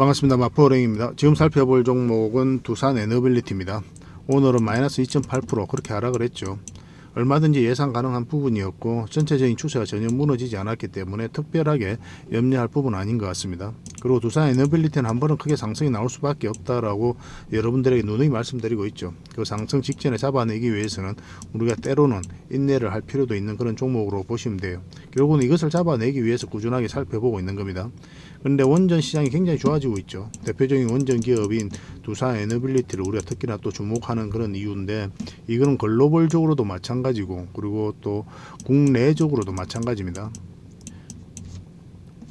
반갑습니다. 마포은행입니다. 지금 살펴볼 종목은 두산 에너빌리티입니다. 오늘은 마이너스 2.8% 그렇게 하락을 했죠. 얼마든지 예상 가능한 부분이었고 전체적인 추세가 전혀 무너지지 않았기 때문에 특별하게 염려할 부분은 아닌 것 같습니다. 그리고 두산 에너빌리티는 한 번은 크게 상승이 나올 수밖에 없다라고 여러분들에게 누누이 말씀드리고 있죠. 그 상승 직전에 잡아내기 위해서는 우리가 때로는 인내를 할 필요도 있는 그런 종목으로 보시면 돼요. 결국은 이것을 잡아내기 위해서 꾸준하게 살펴보고 있는 겁니다. 그런데 원전 시장이 굉장히 좋아지고 있죠. 대표적인 원전 기업인 두산 에너빌리티를 우리가 특히나 또 주목하는 그런 이유인데, 이거는 글로벌적으로도 마찬가지고 그리고 또 국내적으로도 마찬가지입니다.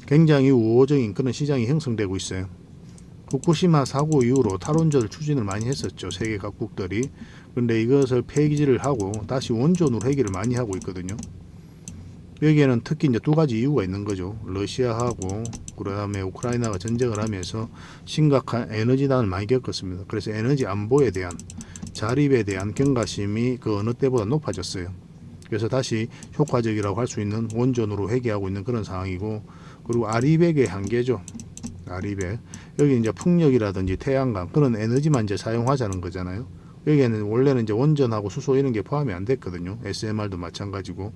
굉장히 우호적인 그런 시장이 형성되고 있어요. 후쿠시마 사고 이후로 탈원전을 추진을 많이 했었죠, 세계 각국들이. 그런데 이것을 폐기를 하고 다시 원전으로 회귀를 많이 하고 있거든요. 여기에는 특히 이제 두 가지 이유가 있는 거죠. 러시아하고 그다음에 우크라이나가 전쟁을 하면서 심각한 에너지난을 많이 겪었습니다. 그래서 에너지 안보에 대한 자립에 대한 경각심이 그 어느 때보다 높아졌어요. 그래서 다시 효과적이라고 할 수 있는 원전으로 회귀하고 있는 그런 상황이고, 그리고 아리백의 한계죠. 아리백. 여기 이제 풍력이라든지 태양광 그런 에너지만 이제 사용하자는 거잖아요. 여기에는 원래는 이제 원전하고 수소 이런 게 포함이 안 됐거든요. SMR도 마찬가지고.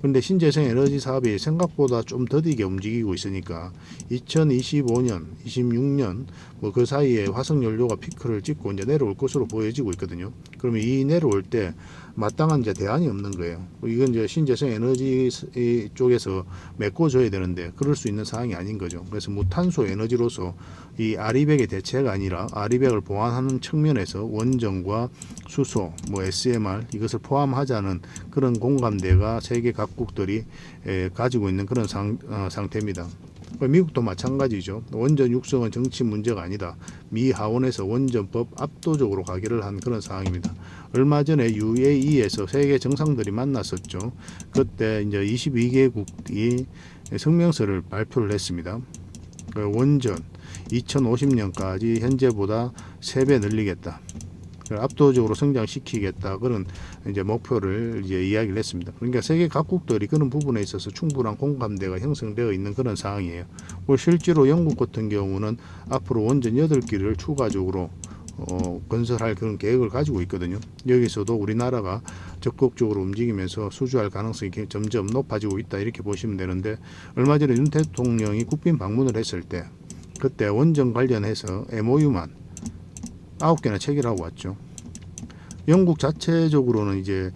근데 신재생 에너지 사업이 생각보다 좀 더디게 움직이고 있으니까 2025년, 26년 뭐 그 사이에 화석 연료가 피크를 찍고 이제 내려올 것으로 보여지고 있거든요. 그러면 이 내려올 때 마땅한 이제 대안이 없는 거예요. 이건 이제 신재생 에너지 쪽에서 메꿔줘야 되는데 그럴 수 있는 상황이 아닌 거죠. 그래서 무탄소 에너지로서 이 아리백의 대체가 아니라 아리백을 보완하는 측면에서 원전과 수소, 뭐 SMR 이것을 포함하자는 그런 공감대가 세계 각국들이 가지고 있는 그런 상태입니다. 미국도 마찬가지죠. 원전 육성은 정치 문제가 아니다. 미 하원에서 원전법 압도적으로 가결을 한 그런 상황입니다. 얼마 전에 UAE에서 세계 정상들이 만났었죠. 그때 이제 22개국이 성명서를 발표를 했습니다. 원전 2050년까지 현재보다 3배 늘리겠다. 압도적으로 성장시키겠다, 그런 이제 목표를 이제 이야기를 했습니다. 그러니까 세계 각국들이 그런 부분에 있어서 충분한 공감대가 형성되어 있는 그런 상황이에요. 실제로 영국 같은 경우는 앞으로 원전 8기를 추가적으로 건설할 그런 계획을 가지고 있거든요. 여기서도 우리나라가 적극적으로 움직이면서 수주할 가능성이 점점 높아지고 있다, 이렇게 보시면 되는데, 얼마 전에 윤 대통령이 국빈 방문을 했을 때 그때 원전 관련해서 MOU만 9개나 체결하고 왔죠. 영국 자체적으로는 이제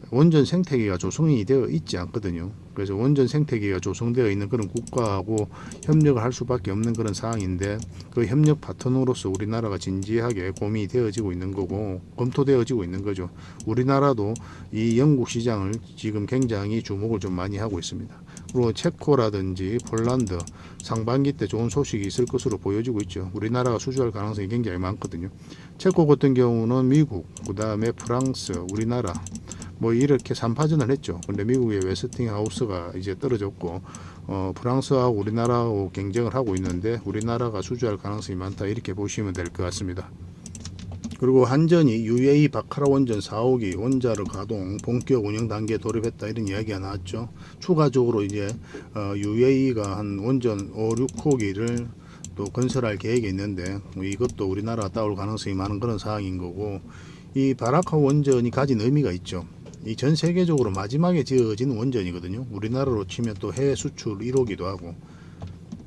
원전 생태계가 조성이 되어 있지 않거든요. 그래서 원전 생태계가 조성되어 있는 그런 국가하고 협력을 할 수밖에 없는 그런 상황인데, 그 협력 파트너로서 우리나라가 진지하게 고민이 되어지고 있는 거고 검토되어지고 있는 거죠. 우리나라도 이 영국 시장을 지금 굉장히 주목을 좀 많이 하고 있습니다. 그리고 체코라든지 폴란드 상반기 때 좋은 소식이 있을 것으로 보여지고 있죠. 우리나라가 수주할 가능성이 굉장히 많거든요. 체코 같은 경우는 미국, 그 다음에 프랑스, 우리나라 뭐 이렇게 3파전을 했죠. 근데 미국의 웨스팅하우스가 이제 떨어졌고 프랑스하고 우리나라하고 경쟁을 하고 있는데 우리나라가 수주할 가능성이 많다, 이렇게 보시면 될 것 같습니다. 그리고 한전이 UAE 바카라 원전 4호기 원자력 가동 본격 운영 단계에 돌입했다, 이런 이야기가 나왔죠. 추가적으로 이제 UAE가 한 원전 5, 6호기를 또 건설할 계획이 있는데 이것도 우리나라가 따올 가능성이 많은 그런 상황인 거고, 이 바라카 원전이 가진 의미가 있죠. 이 전 세계적으로 마지막에 지어진 원전이거든요. 우리나라로 치면 또 해외 수출 1호기도 하고.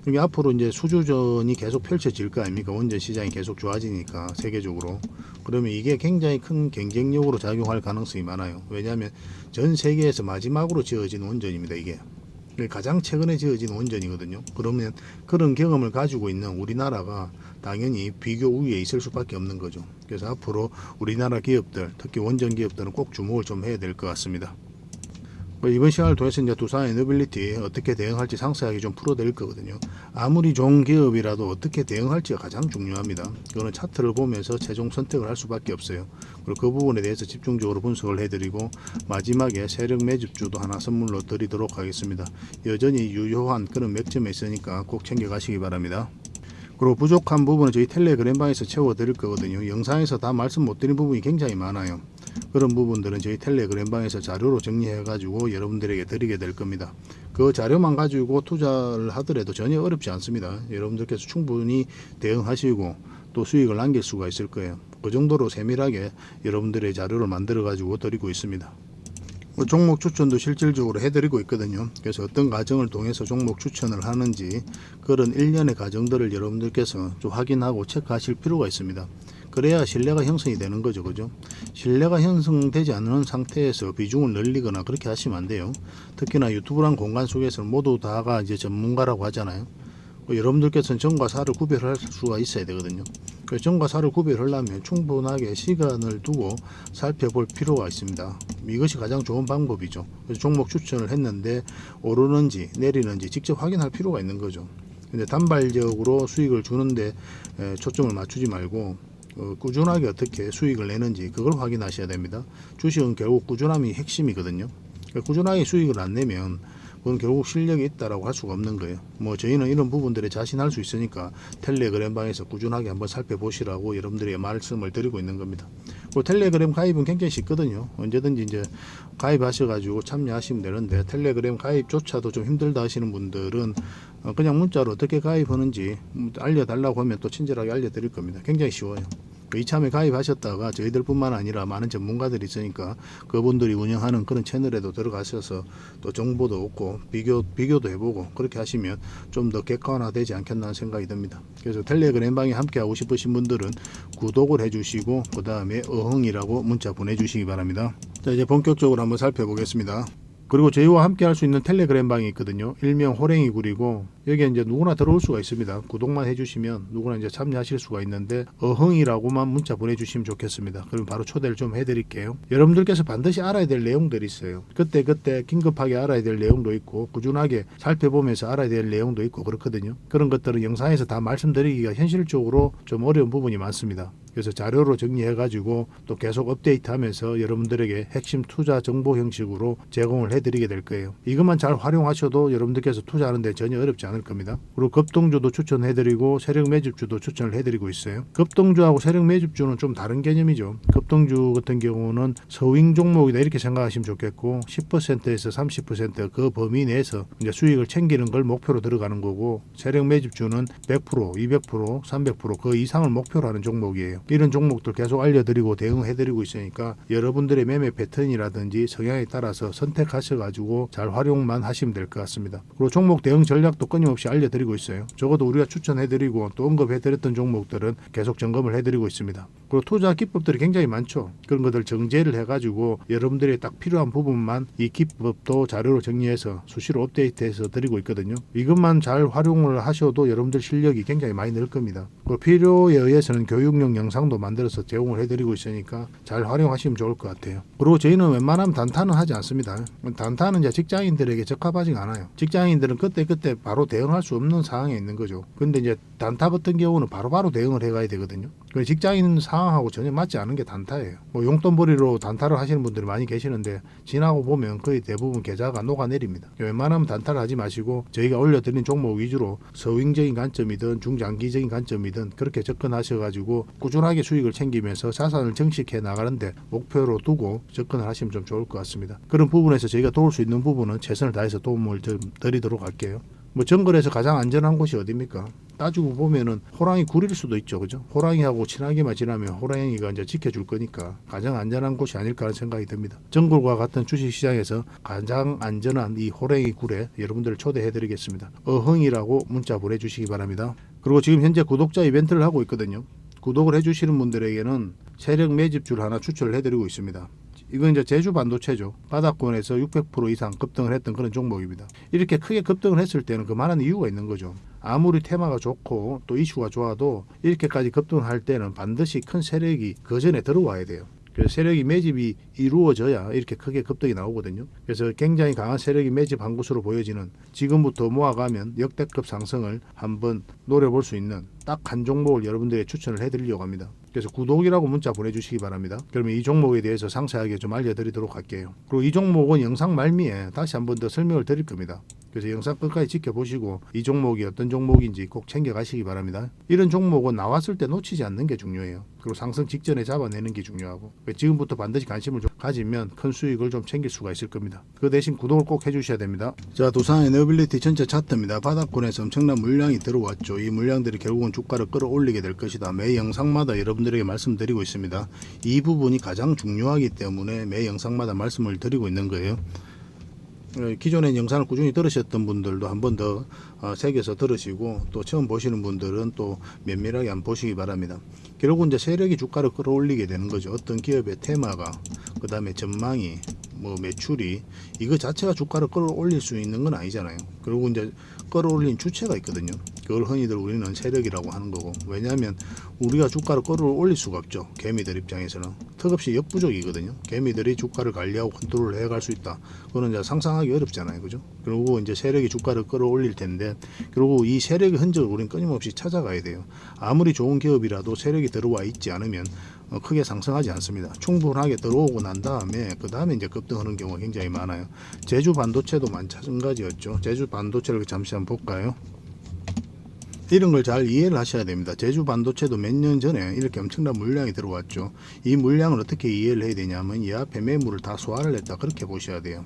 그러니까 앞으로 이제 수주전이 계속 펼쳐질 거 아닙니까? 원전 시장이 계속 좋아지니까 세계적으로. 그러면 이게 굉장히 큰 경쟁력으로 작용할 가능성이 많아요. 왜냐하면 전 세계에서 마지막으로 지어진 원전입니다, 이게. 가장 최근에 지어진 원전이거든요. 그러면 그런 경험을 가지고 있는 우리나라가 당연히 비교 우위에 있을 수밖에 없는 거죠. 그래서 앞으로 우리나라 기업들, 특히 원전 기업들은 꼭 주목을 좀 해야 될 것 같습니다. 이번 시간을 통해서 이제 두산 에너빌리티 어떻게 대응할지 상세하게 좀 풀어드릴 거거든요. 아무리 좋은 기업이라도 어떻게 대응할지가 가장 중요합니다. 그거는 차트를 보면서 최종 선택을 할 수밖에 없어요. 그리고 그 부분에 대해서 집중적으로 분석을 해드리고 마지막에 세력 매집주도 하나 선물로 드리도록 하겠습니다. 여전히 유효한 그런 맥점에 있으니까 꼭 챙겨가시기 바랍니다. 그리고 부족한 부분은 저희 텔레그램방에서 채워드릴 거거든요. 영상에서 다 말씀 못 드린 부분이 굉장히 많아요. 그런 부분들은 저희 텔레그램방에서 자료로 정리해 가지고 여러분들에게 드리게 될 겁니다. 그 자료만 가지고 투자를 하더라도 전혀 어렵지 않습니다. 여러분들께서 충분히 대응하시고 또 수익을 남길 수가 있을 거예요. 그 정도로 세밀하게 여러분들의 자료를 만들어 가지고 드리고 있습니다. 종목 추천도 실질적으로 해드리고 있거든요. 그래서 어떤 과정을 통해서 종목 추천을 하는지 그런 일련의 과정들을 여러분들께서 좀 확인하고 체크하실 필요가 있습니다. 그래야 신뢰가 형성이 되는 거죠. 그죠? 신뢰가 형성되지 않는 상태에서 비중을 늘리거나 그렇게 하시면 안 돼요. 특히나 유튜브란 공간 속에서는 모두 다가 이제 전문가라고 하잖아요. 여러분들께서는 정과 사를 구별할 수가 있어야 되거든요. 정과 사를 구별하려면 충분하게 시간을 두고 살펴볼 필요가 있습니다. 이것이 가장 좋은 방법이죠. 그래서 종목 추천을 했는데 오르는지 내리는지 직접 확인할 필요가 있는 거죠. 근데 단발적으로 수익을 주는데 초점을 맞추지 말고 꾸준하게 어떻게 수익을 내는지 그걸 확인하셔야 됩니다. 주식은 결국 꾸준함이 핵심이거든요. 꾸준하게 수익을 안 내면 그건 결국 실력이 있다라고 할 수가 없는 거예요. 뭐 저희는 이런 부분들에 자신할 수 있으니까 텔레그램방에서 꾸준하게 한번 살펴보시라고 여러분들에게 말씀을 드리고 있는 겁니다. 그 텔레그램 가입은 굉장히 쉽거든요. 언제든지 이제 가입하셔가지고 참여하시면 되는데 텔레그램 가입조차도 좀 힘들다 하시는 분들은 그냥 문자로 어떻게 가입하는지 알려달라고 하면 또 친절하게 알려드릴 겁니다. 굉장히 쉬워요. 이참에 가입하셨다가 저희들뿐만 아니라 많은 전문가들이 있으니까 그분들이 운영하는 그런 채널에도 들어가셔서 또 정보도 얻고 비교도 해보고 그렇게 하시면 좀 더 객관화되지 않겠나 생각이 듭니다. 그래서 텔레그램방에 함께 하고 싶으신 분들은 구독을 해주시고 그 다음에 어흥이라고 문자 보내주시기 바랍니다. 자, 이제 본격적으로 한번 살펴보겠습니다. 그리고 저희와 함께 할 수 있는 텔레그램 방이 있거든요. 일명 호랭이 굴이고 여기에 이제 누구나 들어올 수가 있습니다. 구독만 해주시면 누구나 이제 참여하실 수가 있는데 어흥이라고만 문자 보내주시면 좋겠습니다. 그럼 바로 초대를 좀 해드릴게요. 여러분들께서 반드시 알아야 될 내용들이 있어요. 그때 긴급하게 알아야 될 내용도 있고 꾸준하게 살펴보면서 알아야 될 내용도 있고 그렇거든요. 그런 것들은 영상에서 다 말씀드리기가 현실적으로 좀 어려운 부분이 많습니다. 그래서 자료로 정리해가지고 또 계속 업데이트하면서 여러분들에게 핵심 투자 정보 형식으로 제공을 해드리게 될 거예요. 이것만 잘 활용하셔도 여러분들께서 투자하는데 전혀 어렵지 않을 겁니다. 그리고 급등주도 추천해드리고 세력 매집주도 추천을 해드리고 있어요. 급등주하고 세력 매집주는 좀 다른 개념이죠. 급등주 같은 경우는 서윙 종목이다 이렇게 생각하시면 좋겠고 10%에서 30% 범위 내에서 이제 수익을 챙기는 걸 목표로 들어가는 거고 세력 매집주는 100%, 200%, 300%그 이상을 목표로 하는 종목이에요. 이런 종목들 계속 알려드리고 대응해드리고 있으니까 여러분들의 매매 패턴이라든지 성향에 따라서 선택하셔가지고 잘 활용만 하시면 될 것 같습니다. 그리고 종목 대응 전략도 끊임없이 알려드리고 있어요. 적어도 우리가 추천해드리고 또 언급해드렸던 종목들은 계속 점검을 해드리고 있습니다. 그리고 투자 기법들이 굉장히 많죠. 그런 것들 정제를 해가지고 여러분들이 딱 필요한 부분만 이 기법도 자료로 정리해서 수시로 업데이트해서 드리고 있거든요. 이것만 잘 활용을 하셔도 여러분들 실력이 굉장히 많이 늘 겁니다. 그리고 필요에 의해서는 교육용 영상도 만들어서 제공을 해드리고 있으니까 잘 활용하시면 좋을 것 같아요. 그리고 저희는 웬만하면 단타는 하지 않습니다. 단타는 이제 직장인들에게 적합하지 않아요. 직장인들은 그때 바로 대응할 수 없는 상황에 있는 거죠. 근데 이제 단타 같은 경우는 바로 대응을 해가야 되거든요. 직장인 상황하고 전혀 맞지 않은 게 단타예요. 뭐 용돈벌이로 단타를 하시는 분들이 많이 계시는데 지나고 보면 거의 대부분 계좌가 녹아내립니다. 웬만하면 단타를 하지 마시고 저희가 올려드린 종목 위주로 서윙적인 관점이든 중장기적인 관점이든 그렇게 접근하셔가지고 꾸준하게 수익을 챙기면서 자산을 정식해 나가는데 목표로 두고 접근을 하시면 좀 좋을 것 같습니다. 그런 부분에서 저희가 도울 수 있는 부분은 최선을 다해서 도움을 좀 드리도록 할게요. 뭐 정글에서 가장 안전한 곳이 어디입니까? 따지고 보면은 호랑이 굴일 수도 있죠. 그죠? 호랑이하고 친하게만 지나면 호랑이가 이제 지켜줄 거니까 가장 안전한 곳이 아닐까 하는 생각이 듭니다. 정글과 같은 주식시장에서 가장 안전한 이 호랑이 굴에 여러분들을 초대해 드리겠습니다. 어흥이라고 문자 보내주시기 바랍니다. 그리고 지금 현재 구독자 이벤트를 하고 있거든요. 구독을 해주시는 분들에게는 세력 매집주를 하나 추천을 해드리고 있습니다. 이건 이제 제주 반도체죠. 바닥권에서 600% 이상 급등을 했던 그런 종목입니다. 이렇게 크게 급등을 했을 때는 그만한 이유가 있는 거죠. 아무리 테마가 좋고 또 이슈가 좋아도 이렇게까지 급등을 할 때는 반드시 큰 세력이 그 전에 들어와야 돼요. 그래서 세력이 매집이 이루어져야 이렇게 크게 급등이 나오거든요. 그래서 굉장히 강한 세력이 매집한 것으로 보여지는 지금부터 모아가면 역대급 상승을 한번 노려볼 수 있는 딱 한 종목을 여러분들에게 추천을 해드리려고 합니다. 그래서 구독이라고 문자 보내주시기 바랍니다. 그러면 이 종목에 대해서 상세하게 좀 알려드리도록 할게요. 그리고 이 종목은 영상 말미에 다시 한번 더 설명을 드릴 겁니다. 그래서 영상 끝까지 지켜보시고 이 종목이 어떤 종목인지 꼭 챙겨가시기 바랍니다. 이런 종목은 나왔을 때 놓치지 않는 게 중요해요. 그리고 상승 직전에 잡아내는 게 중요하고 지금부터 반드시 관심을 좀 가지면 큰 수익을 좀 챙길 수가 있을 겁니다. 그 대신 구독을 꼭 해주셔야 됩니다. 자, 두산에너빌리티 전체 차트입니다. 바닥권에서 엄청난 물량이 들어왔죠. 이 물량들이 결국은 주가를 끌어올리게 될 것이다. 매 영상마다 여러분들에게 말씀드리고 있습니다. 이 부분이 가장 중요하기 때문에 매 영상마다 말씀을 드리고 있는 거예요. 기존에 영상을 꾸준히 들으셨던 분들도 한 번 더 새겨서 들으시고 또 처음 보시는 분들은 또 면밀하게 한번 보시기 바랍니다. 결국 이제 세력이 주가를 끌어올리게 되는 거죠. 어떤 기업의 테마가, 그 다음에 전망이, 뭐 매출이 이거 자체가 주가를 끌어올릴 수 있는 건 아니잖아요. 그리고 이제 끌어올린 주체가 있거든요. 그걸 흔히들 우리는 세력이라고 하는 거고, 왜냐하면 우리가 주가를 끌어올릴 수가 없죠. 개미들 입장에서는 턱없이 역부족이거든요. 개미들이 주가를 관리하고 컨트롤을 해갈 수 있다. 그거는 이제 상상하기 어렵잖아요, 그죠? 그리고 이제 세력이 주가를 끌어올릴 텐데, 그리고 이 세력의 흔적을 우리는 끊임없이 찾아가야 돼요. 아무리 좋은 기업이라도 세력이 들어와 있지 않으면 크게 상승하지 않습니다. 충분하게 들어오고 난 다음에 그 다음에 이제 급등하는 경우가 굉장히 많아요. 제주 반도체도 마찬가지였죠. 제주 반도체를 잠시 한번 볼까요? 이런 걸 잘 이해를 하셔야 됩니다. 제주 반도체도 몇 년 전에 이렇게 엄청난 물량이 들어왔죠. 이 물량을 어떻게 이해를 해야 되냐면 이 앞에 매물을 다 소화를 했다, 그렇게 보셔야 돼요.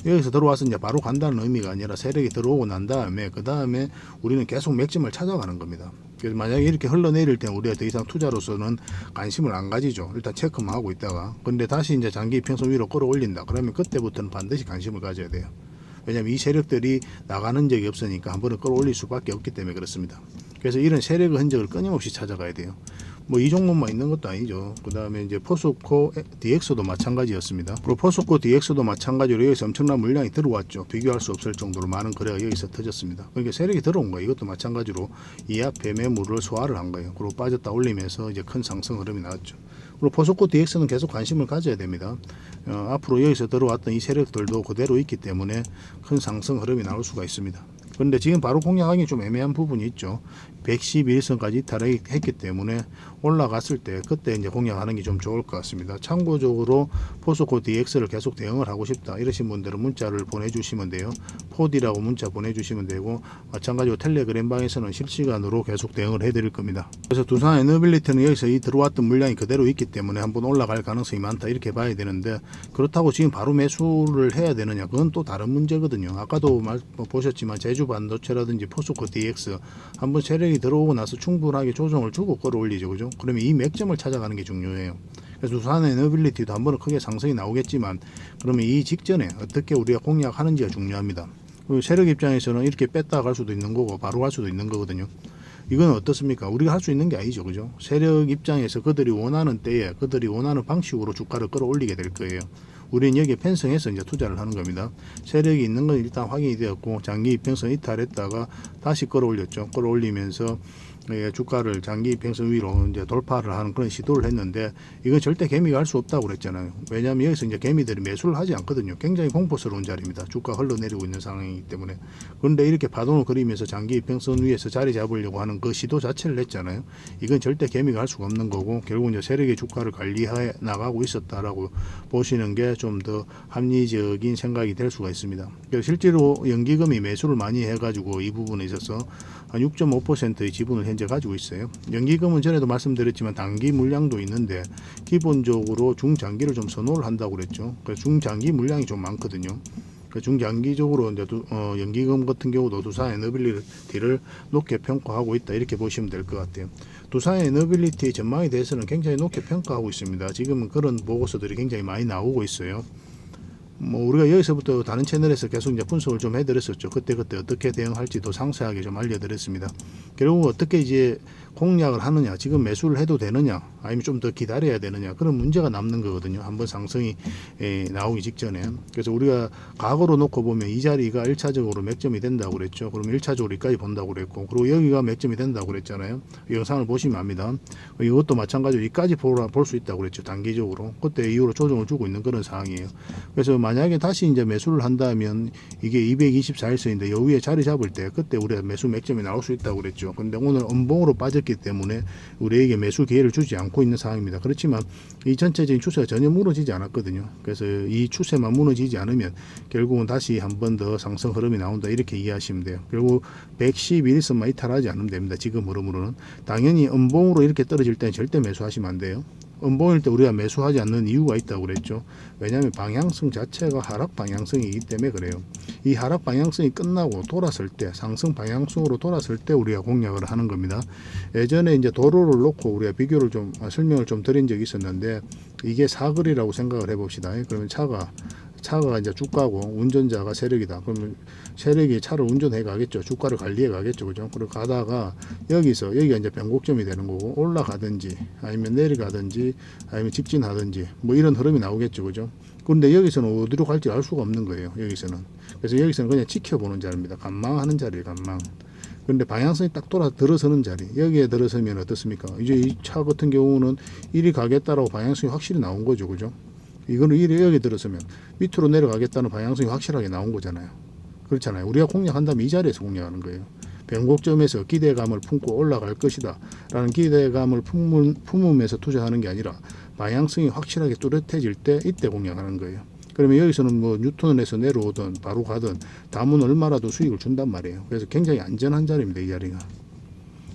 여기서 들어와서 이제 바로 간다는 의미가 아니라 세력이 들어오고 난 다음에 그 다음에 우리는 계속 맥점을 찾아가는 겁니다. 그래서 만약에 이렇게 흘러내릴 때 우리가 더 이상 투자로서는 관심을 안 가지죠. 일단 체크만 하고 있다가 근데 다시 이제 장기 평선 위로 끌어올린다, 그러면 그때부터는 반드시 관심을 가져야 돼요. 왜냐하면 이 세력들이 나가는 적이 없으니까 한 번은 끌어올릴 수밖에 없기 때문에 그렇습니다. 그래서 이런 세력의 흔적을 끊임없이 찾아가야 돼요. 뭐 이 종목만 있는 것도 아니죠. 그 다음에 이제 포스코 DX도 마찬가지였습니다. 그리고 포스코 DX도 마찬가지로 여기서 엄청난 물량이 들어왔죠. 비교할 수 없을 정도로 많은 거래가 여기서 터졌습니다. 그러니까 세력이 들어온 거예요. 이것도 마찬가지로 이 앞에 매물을 소화를 한 거예요. 그리고 빠졌다 올리면서 이제 큰 상승 흐름이 나왔죠. 그리고 포스코 DX는 계속 관심을 가져야 됩니다. 앞으로 여기서 들어왔던 이 세력들도 그대로 있기 때문에 큰 상승 흐름이 나올 수가 있습니다. 그런데 지금 바로 공략하기 좀 애매한 부분이 있죠. 111선까지 이탈했기 때문에 올라갔을 때 그때 이제 공략하는 게 좀 좋을 것 같습니다. 참고적으로 포스코 DX를 계속 대응을 하고 싶다 이러신 분들은 문자를 보내주시면 돼요. 포디라고 문자 보내주시면 되고, 마찬가지로 텔레그램 방에서는 실시간으로 계속 대응을 해드릴 겁니다. 그래서 두산에너빌리티는 여기서 이 들어왔던 물량이 그대로 있기 때문에 한번 올라갈 가능성이 많다 이렇게 봐야 되는데, 그렇다고 지금 바로 매수를 해야 되느냐, 그건 또 다른 문제거든요. 아까도 보셨지만 제주 반도체라든지 포스코 DX 한번 세력이 들어오고 나서 충분하게 조정을 주고 끌어올리죠, 그죠? 그러면 이 맥점을 찾아가는 게 중요해요. 그래서 두산에너빌리티도 한 번은 크게 상승이 나오겠지만, 그러면 이 직전에 어떻게 우리가 공략하는지가 중요합니다. 세력 입장에서는 이렇게 뺐다 갈 수도 있는 거고 바로 갈 수도 있는 거거든요. 이건 어떻습니까? 우리가 할 수 있는 게 아니죠, 그죠? 세력 입장에서 그들이 원하는 때에 그들이 원하는 방식으로 주가를 끌어올리게 될 거예요. 우리는 여기에 편성해서 이제 투자를 하는 겁니다. 세력이 있는 건 일단 확인이 되었고, 장기 편성 이탈했다가 다시 끌어올렸죠. 끌어올리면서 주가를 장기 평선 위로 이제 돌파를 하는 그런 시도를 했는데, 이건 절대 개미가 할 수 없다고 그랬잖아요. 왜냐하면 여기서 이제 개미들이 매수를 하지 않거든요. 굉장히 공포스러운 자리입니다. 주가 흘러내리고 있는 상황이기 때문에. 그런데 이렇게 파동을 그리면서 장기 평선 위에서 자리 잡으려고 하는 그 시도 자체를 했잖아요. 이건 절대 개미가 할 수가 없는 거고, 결국 이제 세력의 주가를 관리해 나가고 있었다라고 보시는 게 좀 더 합리적인 생각이 될 수가 있습니다. 실제로 연기금이 매수를 많이 해가지고 이 부분에 있어서 한 6.5%의 지분을 현재 가지고 있어요. 연기금은 전에도 말씀드렸지만 단기 물량도 있는데 기본적으로 중장기를 좀 선호를 한다고 그랬죠. 그래서 중장기 물량이 좀 많거든요. 중장기적으로 이제 연기금 같은 경우도 두산에너빌리티를 높게 평가하고 있다 이렇게 보시면 될 것 같아요. 두산에너빌리티의 전망에 대해서는 굉장히 높게 평가하고 있습니다. 지금은 그런 보고서들이 굉장히 많이 나오고 있어요. 뭐 우리가 여기서부터 다른 채널에서 계속 이제 분석을 좀 해드렸었죠. 그때 어떻게 대응할지도 상세하게 좀 알려드렸습니다. 결국 어떻게 이제 공략을 하느냐, 지금 매수를 해도 되느냐, 아니면 좀 더 기다려야 되느냐, 그런 문제가 남는 거거든요. 한번 상승이 나오기 직전에. 그래서 우리가 과거로 놓고 보면 이 자리가 1차적으로 맥점이 된다고 그랬죠. 그러면 1차적으로 여기까지 본다고 그랬고, 그리고 여기가 맥점이 된다고 그랬잖아요. 영상을 보시면 압니다. 이것도 마찬가지로 여기까지 볼 수 있다고 그랬죠. 단기적으로. 그때 이후로 조정을 주고 있는 그런 상황이에요. 그래서 만약에 다시 이제 매수를 한다면 이게 224일선인데 요 위에 자리 잡을 때 그때 우리가 매수 맥점이 나올 수 있다고 그랬죠. 근데 오늘 음봉으로 빠졌기 있었기 때문에 우리에게 매수 기회를 주지 않고 있는 상황입니다. 그렇지만 이 전체적인 추세가 전혀 무너지지 않았거든요. 그래서 이 추세만 무너지지 않으면 결국은 다시 한 번 더 상승 흐름이 나온다, 이렇게 이해하시면 돼요. 결국 111선만 이탈하지 않으면 됩니다. 지금 흐름으로는. 당연히 음봉으로 이렇게 떨어질 때는 절대 매수하시면 안 돼요. 음봉일 때 우리가 매수하지 않는 이유가 있다고 그랬죠. 왜냐하면 방향성 자체가 하락 방향성이기 때문에 그래요. 이 하락 방향성이 끝나고 돌았을 때, 상승 방향성으로 돌았을 때 우리가 공략을 하는 겁니다. 예전에 이제 도로를 놓고 우리가 비교를 좀 설명을 좀 드린 적이 있었는데, 이게 사거리라고 생각을 해봅시다. 그러면 차가 이제 쭉 가고 운전자가 세력이다. 그러면 세력이 차를 운전해 가겠죠. 주가를 관리해 가겠죠. 그죠? 그리고 가다가 여기가 이제 변곡점이 되는 거고, 올라가든지 아니면 내려가든지 아니면 직진하든지 뭐 이런 흐름이 나오겠죠. 그죠? 그런데 여기서는 어디로 갈지 알 수가 없는 거예요. 여기서는. 그래서 여기서는 그냥 지켜보는 자리입니다. 관망하는 자리예요. 관망. 근데 방향성이 딱 들어서는 자리, 여기에 들어서면 어떻습니까? 이제 이 차 같은 경우는 이리 가겠다라고 방향성이 확실히 나온 거죠. 그죠? 이거는 여기 들어서면 밑으로 내려가겠다는 방향성이 확실하게 나온 거잖아요. 그렇잖아요. 우리가 공략한다면 이 자리에서 공략하는 거예요. 변곡점에서 기대감을 품고 올라갈 것이다 라는 기대감을 품으면서 투자하는 게 아니라 방향성이 확실하게 뚜렷해질 때 이때 공략하는 거예요. 그러면 여기서는 뭐 뉴턴에서 내려오든 바로 가든 담은 얼마라도 수익을 준단 말이에요. 그래서 굉장히 안전한 자리입니다, 이 자리가.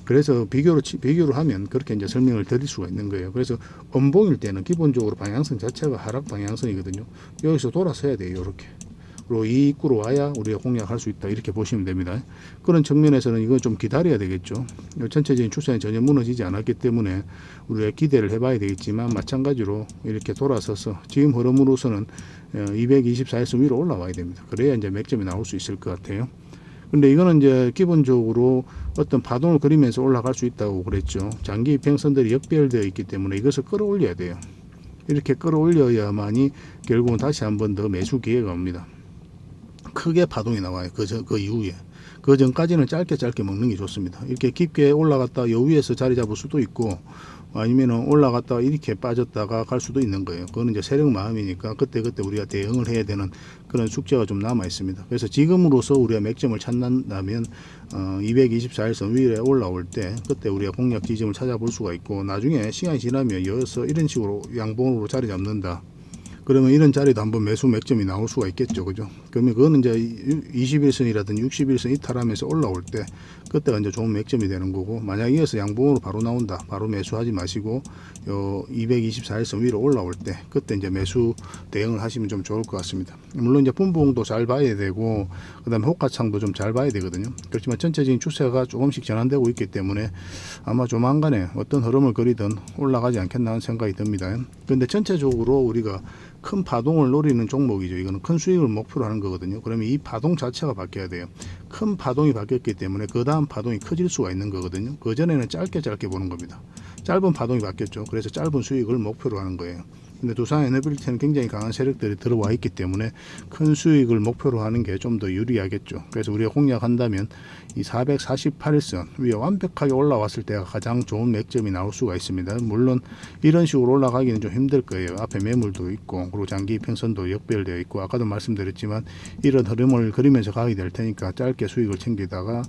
그래서 비교를 하면 그렇게 이제 설명을 드릴 수가 있는 거예요. 그래서 음봉일 때는 기본적으로 방향성 자체가 하락 방향성이거든요. 여기서 돌아서야 돼요, 이렇게. 그리고 이 입구로 와야 우리가 공략할 수 있다, 이렇게 보시면 됩니다. 그런 측면에서는 이건 좀 기다려야 되겠죠. 전체적인 추세는 전혀 무너지지 않았기 때문에 우리가 기대를 해봐야 되겠지만, 마찬가지로 이렇게 돌아서서 지금 흐름으로서는 224에서 위로 올라와야 됩니다. 그래야 이제 맥점이 나올 수 있을 것 같아요. 근데 이거는 이제 기본적으로 어떤 파동을 그리면서 올라갈 수 있다고 그랬죠. 장기 이평선들이 역배열되어 있기 때문에 이것을 끌어올려야 돼요. 이렇게 끌어올려야만이 결국은 다시 한 번 더 매수 기회가 옵니다. 크게 파동이 나와요. 그 이후에. 그 전까지는 짧게 먹는 게 좋습니다. 이렇게 깊게 올라갔다 요 위에서 자리 잡을 수도 있고, 아니면 올라갔다가 이렇게 빠졌다가 갈 수도 있는 거예요. 그거는 이제 세력 마음이니까 그때 우리가 대응을 해야 되는 그런 숙제가 좀 남아 있습니다. 그래서 지금으로서 우리가 맥점을 찾는다면 224일선 위에 올라올 때 그때 우리가 공략 지점을 찾아볼 수가 있고, 나중에 시간이 지나면 이어서 이런 식으로 양봉으로 자리 잡는다, 그러면 이런 자리도 한번 매수 맥점이 나올 수가 있겠죠. 그죠? 그러면 그거는 이제 21선이라든지 61선 이탈하면서 올라올 때 그때가 이제 좋은 맥점이 되는 거고, 만약 이어서 양봉으로 바로 나온다, 바로 매수하지 마시고 요 224일선 위로 올라올 때 그때 이제 매수 대응을 하시면 좀 좋을 것 같습니다. 물론 이제 분봉도 잘 봐야 되고, 그 다음에 호가창도 좀 잘 봐야 되거든요. 그렇지만 전체적인 추세가 조금씩 전환되고 있기 때문에 아마 조만간에 어떤 흐름을 그리든 올라가지 않겠나 하는 생각이 듭니다. 그런데 전체적으로 우리가 큰 파동을 노리는 종목이죠. 이거는 큰 수익을 목표로 하는 거거든요. 그러면 이 파동 자체가 바뀌어야 돼요. 큰 파동이 바뀌었기 때문에 그 다음 파동이 커질 수가 있는 거거든요. 그 전에는 짧게 보는 겁니다. 짧은 파동이 바뀌었죠. 그래서 짧은 수익을 목표로 하는 거예요. 근데 두산 에너빌리티는 굉장히 강한 세력들이 들어와 있기 때문에 큰 수익을 목표로 하는 게 좀 더 유리하겠죠. 그래서 우리가 공략한다면 이 448일선 위에 완벽하게 올라왔을 때가 가장 좋은 맥점이 나올 수가 있습니다. 물론 이런 식으로 올라가기는 좀 힘들 거예요. 앞에 매물도 있고, 그리고 장기 이평선도 역배열되어 있고, 아까도 말씀드렸지만 이런 흐름을 그리면서 가게 될 테니까 짧게 수익을 챙기다가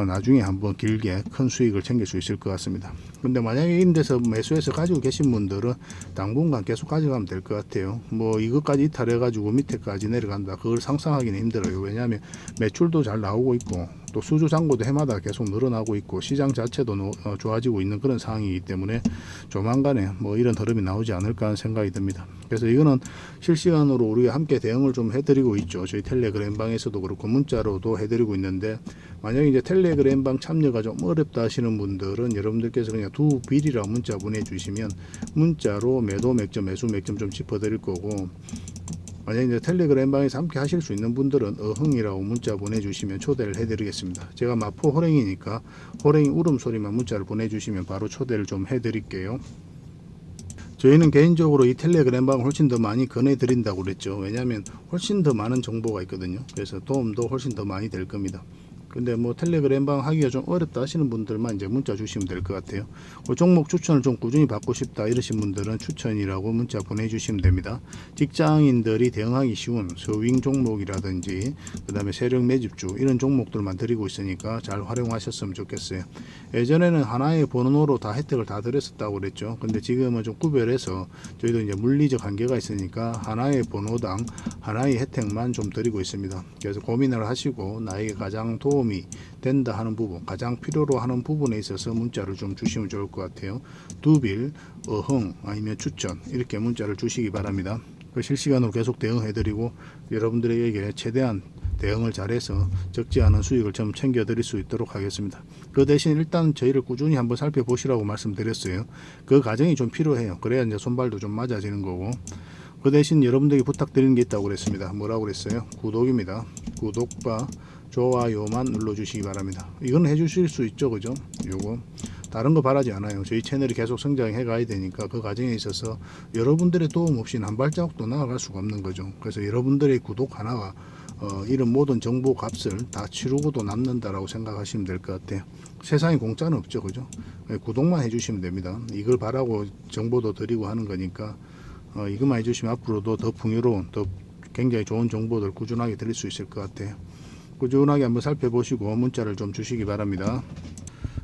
나중에 한번 길게 큰 수익을 챙길 수 있을 것 같습니다. 근데 만약에 이런 데서 매수해서 가지고 계신 분들은 당분간 계속 가져가면 될 것 같아요. 뭐 이것까지 이탈해 가지고 밑에까지 내려간다, 그걸 상상하기는 힘들어요. 왜냐하면 매출도 잘 나오고 있고, 또 수주 잔고도 해마다 계속 늘어나고 있고, 시장 자체도 좋아지고 있는 그런 상황이기 때문에 조만간에 뭐 이런 흐름이 나오지 않을까 하는 생각이 듭니다. 그래서 이거는 실시간으로 우리가 함께 대응을 좀 해드리고 있죠. 저희 텔레그램 방에서도 그렇고 문자로도 해드리고 있는데, 만약에 이제 텔레그램 방 참여가 좀 어렵다 하시는 분들은 여러분들께서 그냥 두 빌이라고 문자 보내주시면 문자로 매도 맥점, 매수 맥점 좀 짚어드릴 거고, 만약에 이제 텔레그램 방에서 함께 하실 수 있는 분들은 어흥이라고 문자 보내주시면 초대를 해드리겠습니다. 제가 마포 호랭이니까 호랭이 울음소리만 문자를 보내주시면 바로 초대를 좀 해드릴게요. 저희는 개인적으로 이 텔레그램 방을 훨씬 더 많이 권해드린다고 그랬죠. 왜냐하면 훨씬 더 많은 정보가 있거든요. 그래서 도움도 훨씬 더 많이 될 겁니다. 근데 뭐 텔레그램방 하기가 좀 어렵다 하시는 분들만 이제 문자 주시면 될 것 같아요. 그 종목 추천을 좀 꾸준히 받고 싶다 이러신 분들은 추천이라고 문자 보내주시면 됩니다. 직장인들이 대응하기 쉬운 서윙 종목이라든지 그 다음에 세력 매집주 이런 종목들만 드리고 있으니까 잘 활용하셨으면 좋겠어요. 예전에는 하나의 번호로 다 혜택을 다 드렸었다고 그랬죠. 근데 지금은 좀 구별해서 저희도 이제 물리적 한계가 있으니까 하나의 번호당 하나의 혜택만 좀 드리고 있습니다. 그래서 고민을 하시고 나에게 가장 도움이 된다 하는 부분, 가장 필요로 하는 부분에 있어서 문자를 좀 주시면 좋을 것 같아요. 두빌, 어흥, 아니면 추천 이렇게 문자를 주시기 바랍니다. 실시간으로 계속 대응해드리고 여러분들에게 최대한 대응을 잘해서 적지 않은 수익을 좀 챙겨드릴 수 있도록 하겠습니다. 그 대신 일단 저희를 꾸준히 한번 살펴보시라고 말씀드렸어요. 그 과정이 좀 필요해요. 그래야 이제 손발도 좀 맞아지는 거고. 그 대신 여러분들에게 부탁드리는 게 있다고 그랬습니다. 뭐라고 그랬어요? 구독입니다. 구독과 좋아요만 눌러주시기 바랍니다. 이건 해주실 수 있죠, 그죠? 요거 다른 거 바라지 않아요. 저희 채널이 계속 성장해 가야 되니까 그 과정에 있어서 여러분들의 도움 없이는 한 발자국도 나아갈 수가 없는 거죠. 그래서 여러분들의 구독 하나가 이런 모든 정보 값을 다 치르고도 남는다라고 생각하시면 될 것 같아요. 세상에 공짜는 없죠, 그죠? 구독만 해주시면 됩니다. 이걸 바라고 정보도 드리고 하는 거니까 이것만 해주시면 앞으로도 더 풍요로운, 더 굉장히 좋은 정보들 꾸준하게 드릴 수 있을 것 같아요. 꾸준하게 한번 살펴보시고 문자를 좀 주시기 바랍니다.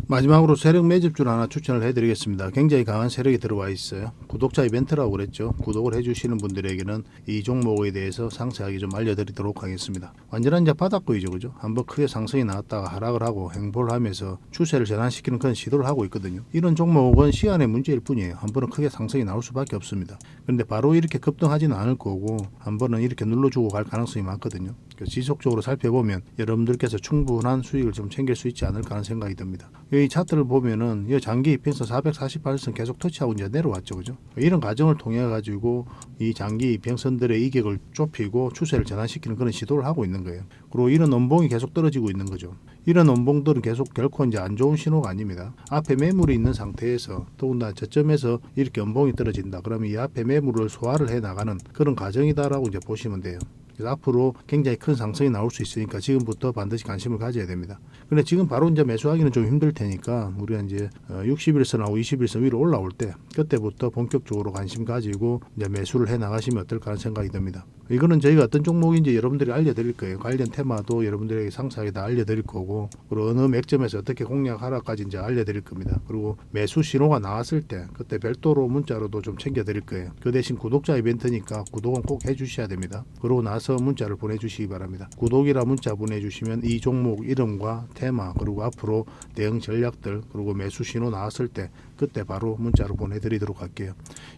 마지막으로 세력 매집주를 하나 추천을 해드리겠습니다. 굉장히 강한 세력이 들어와 있어요. 구독자 이벤트라고 그랬죠. 구독을 해주시는 분들에게는 이 종목에 대해서 상세하게 좀 알려드리도록 하겠습니다. 완전한 이제 바닥권이죠, 그죠? 한번 크게 상승이 나왔다가 하락을 하고 횡보를 하면서 추세를 전환시키는 그런 시도를 하고 있거든요. 이런 종목은 시간의 문제일 뿐이에요. 한 번은 크게 상승이 나올 수밖에 없습니다. 그런데 바로 이렇게 급등하지는 않을 거고 한 번은 이렇게 눌러주고 갈 가능성이 많거든요. 지속적으로 살펴보면 여러분들께서 충분한 수익을 좀 챙길 수 있지 않을까 하는 생각이 듭니다. 이 차트를 보면은 이 장기 이평선 448선 계속 터치하고 이제 내려왔죠, 그죠? 이런 과정을 통해 가지고 이 장기 이평선들의 이격을 좁히고 추세를 전환시키는 그런 시도를 하고 있는 거예요. 그리고 이런 원봉이 계속 떨어지고 있는 거죠. 이런 원봉들은 계속 결코 이제 안 좋은 신호가 아닙니다. 앞에 매물이 있는 상태에서 더군다나 저점에서 이렇게 원봉이 떨어진다. 그러면 이 앞에 매물을 소화를 해 나가는 그런 과정이다라고 이제 보시면 돼요. 그래서 앞으로 굉장히 큰 상승이 나올 수 있으니까 지금부터 반드시 관심을 가져야 됩니다. 근데 지금 바로 이제 매수하기는 좀 힘들 테니까 우리가 이제 60일선하고 20일선 위로 올라올 때 그때부터 본격적으로 관심 가지고 이제 매수를 해 나가시면 어떨까 하는 생각이 듭니다. 이거는 저희가 어떤 종목인지 여러분들이 알려드릴 거예요. 관련 테마도 여러분들에게 상세하게 다 알려드릴 거고, 그리고 어느 맥점에서 어떻게 공략하라까지 이제 알려드릴 겁니다. 그리고 매수 신호가 나왔을 때 그때 별도로 문자로도 좀 챙겨드릴 거예요. 그 대신 구독자 이벤트니까 구독은 꼭 해주셔야 됩니다. 그러고 나서 문자를 보내주시기 바랍니다. 구독이라 문자 보내주시면 이 종목 이름과 테마 그리고 앞으로 대응 전략들 그리고 매수 신호 나왔을 때 그때 바로 문자로 보내드리도록 할게요.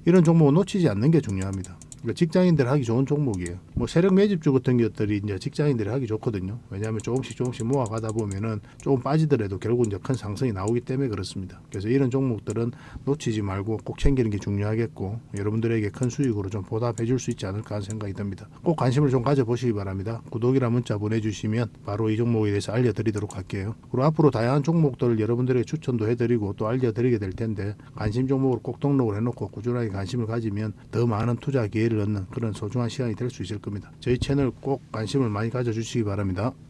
이런 종목은 놓치지 않는 게 중요합니다. 직장인들 하기 좋은 종목이에요. 뭐 세력 매집주 같은 것들이 이제 직장인들이 하기 좋거든요. 왜냐하면 조금씩 모아가다 보면은 조금 빠지더라도 결국 이제 큰 상승이 나오기 때문에 그렇습니다. 그래서 이런 종목들은 놓치지 말고 꼭 챙기는 게 중요하겠고 여러분들에게 큰 수익으로 좀 보답해 줄 수 있지 않을까 하는 생각이 듭니다. 꼭 관심을 좀 가져보시기 바랍니다. 구독이라 문자 보내주시면 바로 이 종목에 대해서 알려드리도록 할게요. 그리고 앞으로 다양한 종목들을 여러분들에게 추천도 해드리고 또 알려드리게 될 텐데 관심 종목으로 꼭 등록을 해놓고 꾸준하게 관심을 가지면 더 많은 투자 기회를 얻는 그런 소중한 시간이 될 수 있을 겁니다. 저희 채널 꼭 관심을 많이 가져주시기 바랍니다.